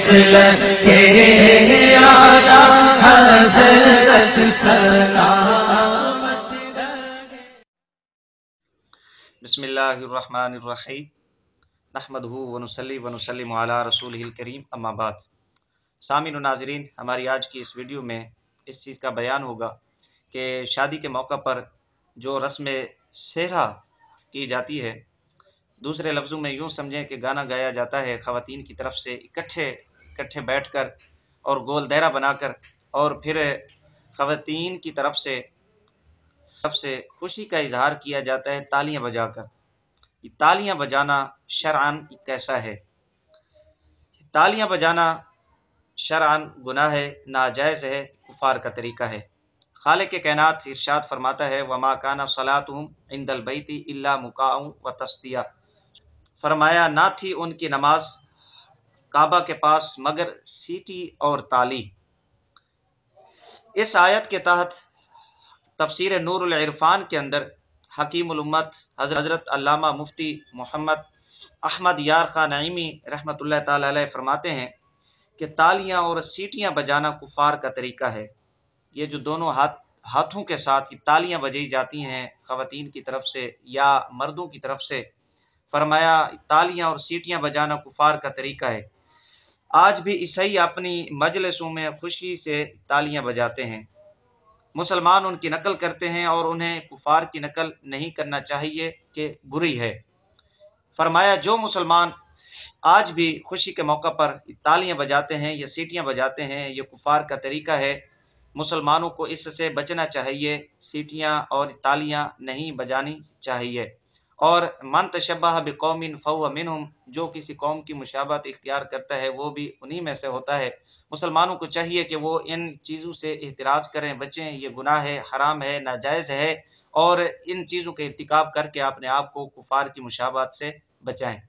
مسلک آیا حضرت سلامت رہے۔ بسم اللہ الرحمن الرحیم، نحمدہ ونصلی ونسلم علی رسولہ الکریم، اما بعد۔ سامعین و ناظرین، ہماری آج کی اس ویڈیو میں اس چیز کا بیان ہوگا کہ شادی کے موقع پر جو رسم سہرا کی جاتی ہے، دوسرے لفظوں میں یوں سمجھیں کہ گانا گایا جاتا ہے خواتین کی طرف سے اکٹھے بیٹھ کر اور گول دائرہ بنا کر، اور پھر خواتین کی طرف سے خوشی کا اظہار کیا جاتا ہے تالیاں بجا کر۔ یہ تالیاں بجانا شرعاً کیسا ہے؟ تالیاں بجانا شرعاً گناہ ہے، ناجائز ہے، کفار کا طریقہ ہے۔ خالق کائنات ارشاد فرماتا ہے وَمَا كَانَ صَلَاتُهُمْ عِنْدَ الْبَيْتِ إِلَّا مُكَاءٌ وَتَصْدِيَةٌ، فرمایا نہ تھی ان کی نماز کعبہ کے پاس مگر سیٹی اور تالی۔ اس آیت کے تحت تفسیر نور العرفان کے اندر حکیم الامت حضرت علامہ مفتی محمد احمد یار خان نعیمی رحمۃ اللہ تعالی علیہ فرماتے ہیں کہ تالیاں اور سیٹیاں بجانا کفار کا طریقہ ہے۔ یہ جو دونوں ہاتھوں کے ساتھ یہ تالیاں بجائی جاتی ہیں خواتین کی طرف سے یا مردوں کی طرف سے، فرمایا تالیاں اور سیٹیاں بجانا کفار کا طریقہ ہے۔ آج بھی عیسائی اپنی مجلسوں میں خوشی سے تالیاں بجاتے ہیں، مسلمان ان کی نقل کرتے ہیں اور انہیں کفار کی نقل نہیں کرنا چاہیے کہ بری ہے۔ فرمایا جو مسلمان آج بھی خوشی کے موقع پر تالیاں بجاتے ہیں یا سیٹیاں بجاتے ہیں، یہ کفار کا طریقہ ہے۔ مسلمانوں کو اس سے بچنا چاہیے، سیٹیاں اور تالیاں نہیں بجانی چاہیے۔ اور من تشبہ بقوم فہو منہم، جو کسی قوم کی مشابہت اختیار کرتا ہے وہ بھی انہی میں سے ہوتا ہے۔ مسلمانوں کو چاہیے کہ وہ ان چیزوں سے احتراز کریں، بچیں، یہ گناہ ہے، حرام ہے، ناجائز ہے، اور ان چیزوں کے ارتکاب کر کے اپنے آپ کو کفار کی مشابہت سے بچائیں۔